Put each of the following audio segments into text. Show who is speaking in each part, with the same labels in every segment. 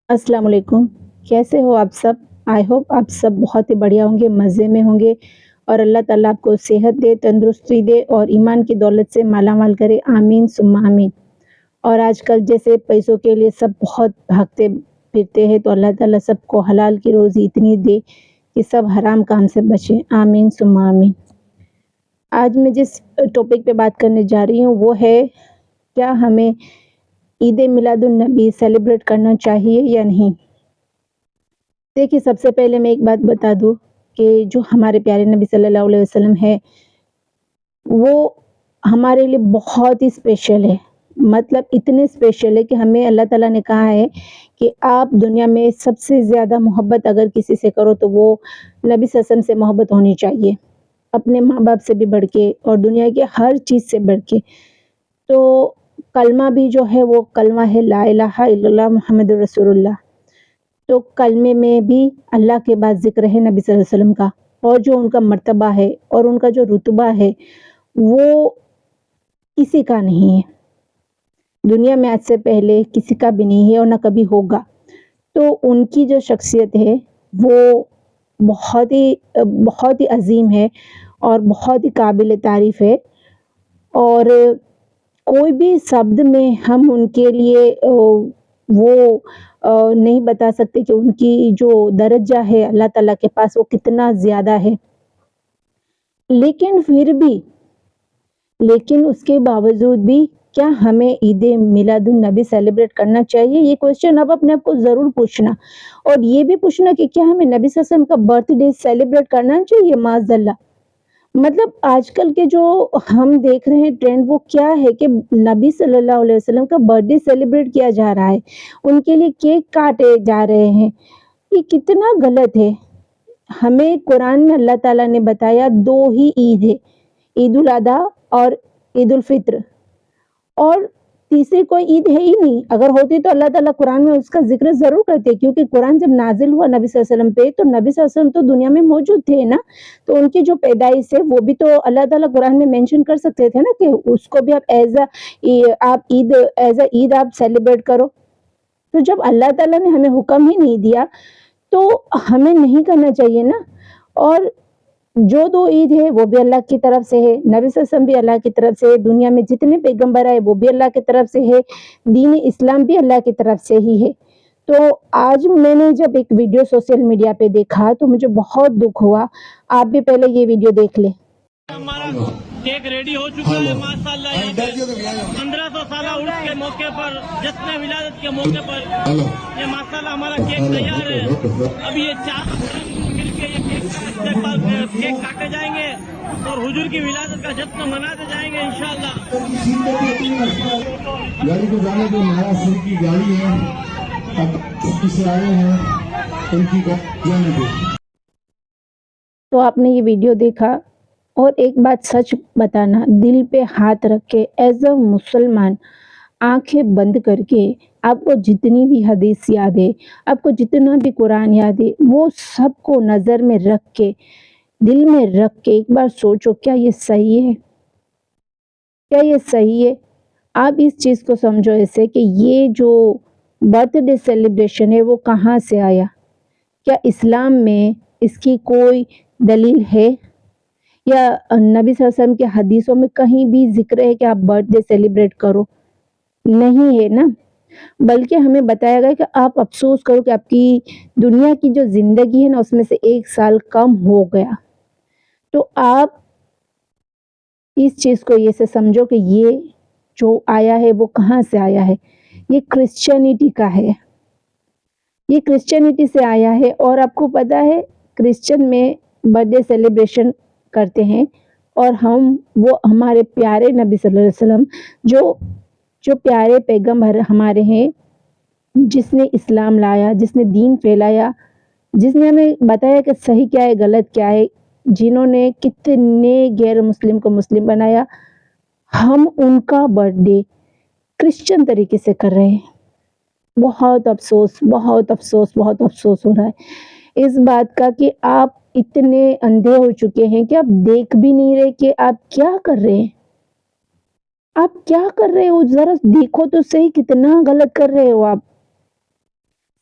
Speaker 1: السلام علیکم، کیسے ہو آپ سب؟ آئی ہوپ آپ سب بہت ہی بڑھیا ہوں گے، مزے میں ہوں گے اور اللہ تعالیٰ آپ کو صحت دے، تندرستی دے اور ایمان کی دولت سے مالا مال کرے، آمین ثم آمین۔ اور آج کل جیسے پیسوں کے لیے سب بہت بھاگتے پھرتے ہیں تو اللہ تعالیٰ سب کو حلال کی روزی اتنی دے کہ سب حرام کام سے بچیں، آمین ثم آمین۔ آج میں جس ٹاپک پہ بات کرنے جا رہی ہوں وہ ہے کیا ہمیں عید میلاد النبی سیلیبریٹ کرنا چاہیے یا نہیں؟ دیکھیے، سب سے پہلے میں ایک بات بتا دوں کہ جو ہمارے پیارے نبی صلی اللہ علیہ وسلم ہے وہ ہمارے لیے بہت ہی اسپیشل ہے، مطلب اتنے اسپیشل ہے کہ ہمیں اللہ تعالیٰ نے کہا ہے کہ آپ دنیا میں سب سے زیادہ محبت اگر کسی سے کرو تو وہ نبی صلی اللہ علیہ وسلم سے محبت ہونی چاہیے، اپنے ماں باپ سے بھی بڑھ کے اور دنیا کے ہر چیز سے بڑھ کے۔ تو کلمہ بھی جو ہے وہ کلمہ ہے لا الہ الا اللہ محمد رسول اللہ۔ تو کلمے میں بھی اللہ کے بعد ذکر ہے نبی صلی اللہ علیہ وسلم کا، اور جو ان کا مرتبہ ہے اور ان کا جو رتبہ ہے وہ کسی کا نہیں ہے، دنیا میں آج سے پہلے کسی کا بھی نہیں ہے اور نہ کبھی ہوگا۔ تو ان کی جو شخصیت ہے وہ بہت ہی عظیم ہے اور بہت ہی قابل تعریف ہے، اور کوئی بھی شبد میں ہم ان کے لیے وہ نہیں بتا سکتے کہ ان کی جو درجہ ہے اللہ تعالیٰ کے پاس وہ کتنا زیادہ ہے۔ لیکن اس کے باوجود بھی کیا ہمیں عید میلاد النبی سیلیبریٹ کرنا چاہیے؟ یہ کوشچن اب اپنے آپ کو ضرور پوچھنا، اور یہ بھی پوچھنا کہ کیا ہمیں نبی صلی اللہ علیہ وسلم کا برتھ ڈے سیلیبریٹ کرنا چاہیے؟ معاذ اللہ، مطلب آج کل کے جو ہم دیکھ رہے ہیں ٹرینڈ وہ کیا ہے کہ نبی صلی اللہ علیہ وسلم کا برتھ ڈے سیلیبریٹ کیا جا رہا ہے، ان کے لیے کیک کاٹے جا رہے ہیں، یہ کتنا غلط ہے۔ ہمیں قرآن میں اللہ تعالیٰ نے بتایا دو ہی عید ہے، عید الاضحیٰ اور عید الفطر، اور تیسری کوئی عید ہے ہی نہیں۔ اگر ہوتی تو اللہ تعالیٰ قرآن میں اس کا ذکر ضرور کرتے، کیونکہ قرآن جب نازل ہوا نبی صلی اللہ علیہ وسلم پہ تو نبی صلی اللہ علیہ وسلم تو دنیا میں موجود تھے نا، تو ان کی جو پیدائش ہے وہ بھی تو اللہ تعالیٰ قرآن میں مینشن کر سکتے تھے نا کہ اس کو بھی آپ ایز اے عید آپ سیلیبریٹ کرو۔ تو جب اللہ تعالیٰ نے ہمیں حکم ہی نہیں دیا تو ہمیں نہیں کرنا چاہیے نا۔ اور جو دو عید ہے وہ بھی اللہ کی طرف سے ہے، نبی صلی اللہ علیہ وسلم بھی اللہ کی طرف سے ہے، دنیا میں جتنے پیغمبر آئے وہ بھی اللہ کی طرف سے ہے، دین اسلام بھی اللہ کی طرف سے ہی ہے۔ تو آج میں نے جب ایک ویڈیو سوشل میڈیا پہ دیکھا تو مجھے بہت دکھ ہوا، آپ بھی پہلے یہ ویڈیو دیکھ لیں۔
Speaker 2: ہمارا کیک ریڈی ہو چکا ہے ماشاءاللہ، یہاں پہ 1500 سالہ عرس کے موقع پر، جشن ولادت کے موقع پر یہ ماشاءاللہ ہمارا کیک تیار ہے۔ اب یہ 4 مل کے یہ کیک کاٹے جائیں گے اور حضور کی ولادت کا جشن مناتے جائیں گے انشاءاللہ۔
Speaker 3: گاڑی کو جانے جو نیا سر کی گاڑی ہے، اب سے آئے ہیں ان کی جانے دو۔
Speaker 1: تو آپ نے یہ ویڈیو دیکھا، اور ایک بات سچ بتانا، دل پہ ہاتھ رکھ کے ایز اے مسلمان آنکھیں بند کر کے آپ کو جتنی بھی حدیث یاد ہے، آپ کو جتنا بھی قرآن یاد ہے، وہ سب کو نظر میں رکھ کے دل میں رکھ کے ایک بار سوچو، کیا یہ صحیح ہے؟ کیا یہ صحیح ہے؟ آپ اس چیز کو سمجھو ایسے کہ یہ جو برتھ ڈے سیلیبریشن ہے وہ کہاں سے آیا؟ کیا اسلام میں اس کی کوئی دلیل ہے؟ یا نبی صلی اللہ علیہ وسلم کے حدیثوں میں کہیں بھی ذکر ہے کہ آپ برتھ ڈے سیلیبریٹ کرو؟ نہیں ہے نا، بلکہ ہمیں بتایا گیا کہ آپ افسوس کرو کہ آپ کی دنیا کی جو زندگی ہے نا اس میں سے 1 سال کم ہو گیا۔ تو آپ اس چیز کو یہ سے سمجھو کہ یہ جو آیا ہے وہ کہاں سے آیا ہے؟ یہ کرسچینٹی کا ہے، یہ کرسچینٹی سے آیا ہے۔ اور آپ کو پتہ ہے کرسچن میں برتھ ڈے سیلیبریشن کرتے ہیں، اور وہ ہمارے پیارے نبی صلی اللہ علیہ وسلم جو پیارے پیغمبر ہمارے ہیں، جس نے اسلام لایا، جس نے دین پھیلایا، جس نے ہمیں بتایا کہ صحیح کیا ہے غلط کیا ہے، جنہوں نے کتنے غیر مسلم کو مسلم بنایا، ہم ان کا برتھ ڈے کرسچن طریقے سے کر رہے ہیں۔ بہت افسوس، بہت افسوس، بہت افسوس ہو رہا ہے اس بات کا کہ آپ اتنے اندھے ہو چکے ہیں کہ آپ دیکھ بھی نہیں رہے کہ آپ کیا کر رہے ہیں۔ آپ کیا کر رہے ہو؟ ذرا دیکھو تو صحیح، کتنا غلط کر رہے ہو آپ۔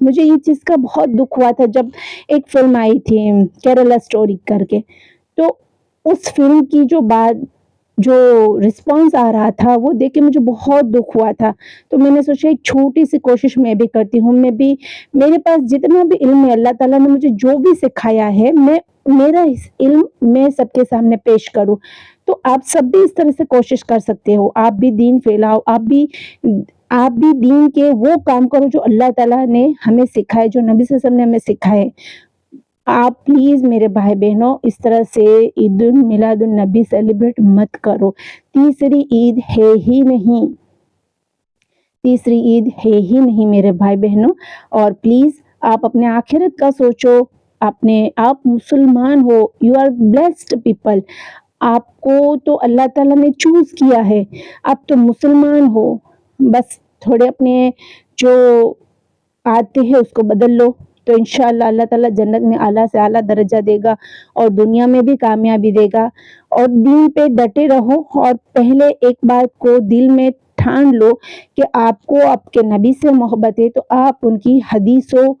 Speaker 1: مجھے یہ چیز کا بہت دکھ ہوا تھا جب ایک فلم آئی تھی کیرلا اسٹوری کر کے، تو اس فلم کی جو رسپانس آ رہا تھا وہ دیکھ کے مجھے بہت دکھ ہوا تھا. تو میں نے سوچا ایک چھوٹی سی کوشش میں بھی کرتی ہوں، میرے پاس جتنا بھی علم ہے اللہ تعالیٰ نے مجھے جو بھی سکھایا ہے میرا اس علم میں سب کے سامنے پیش کروں. تو آپ سب بھی اس طرح سے کوشش کر سکتے ہو، آپ بھی دین پھیلاؤ، آپ بھی دین کے وہ کام کرو جو اللہ تعالیٰ نے ہمیں سکھائے، جو نبی صلی اللہ علیہ وسلم نے ہمیں سکھائے. آپ پلیز میرے بھائی بہنوں اس طرح سے عید میلاد النبی سیلیبریٹ مت کرو. تیسری عید ہے ہی نہیں میرے بھائی بہنوں. اور پلیز آپ اپنے آخرت کا سوچو. آپ مسلمان ہو، یو آر بلیسڈ پیپل. آپ کو تو اللہ تعالیٰ نے چوز کیا ہے، آپ تو مسلمان ہو. بس تھوڑے اپنے جو آتے ہیں اس کو بدل لو تو انشاءاللہ اللہ تعالیٰ جنت میں اعلیٰ سے اعلیٰ درجہ دے گا اور دنیا میں بھی کامیابی دے گا. اور دین پہ ڈٹے رہو اور پہلے ایک بات کو دل میں ٹھان لو کہ آپ کو آپ کے نبی سے محبت ہے تو آپ ان کی حدیثوں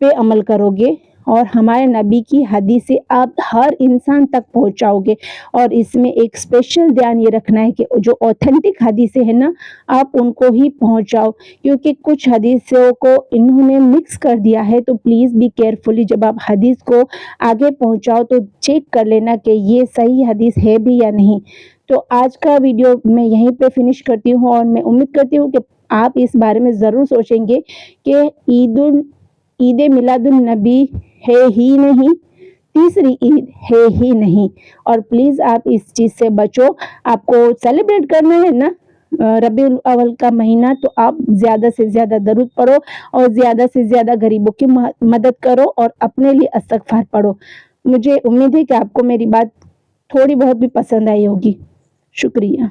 Speaker 1: پہ عمل کرو گے اور ہمارے نبی کی حدیث آپ ہر انسان تک پہنچاؤ گے. اور اس میں ایک اسپیشل دھیان یہ رکھنا ہے کہ جو اوتھینٹک حدیثیں ہیں نا آپ ان کو ہی پہنچاؤ، کیونکہ کچھ حدیثوں کو انہوں نے مکس کر دیا ہے. تو پلیز بی کیئرفلی جب آپ حدیث کو آگے پہنچاؤ تو چیک کر لینا کہ یہ صحیح حدیث ہے بھی یا نہیں. تو آج کا ویڈیو میں یہیں پہ فنش کرتی ہوں اور میں امید کرتی ہوں کہ آپ اس بارے میں ضرور سوچیں گے کہ عید میلاد النبی ہے ہی نہیں، تیسری عید ہے ہی نہیں. اور پلیز آپ اس چیز سے بچو. آپ کو سیلیبریٹ کرنا ہے نا ربیع الاول کا مہینہ، تو آپ زیادہ سے زیادہ درود پڑھو اور زیادہ سے زیادہ غریبوں کی مدد کرو اور اپنے لیے استغفار پڑھو. مجھے امید ہے کہ آپ کو میری بات تھوڑی بہت بھی پسند آئی ہوگی. شکریہ.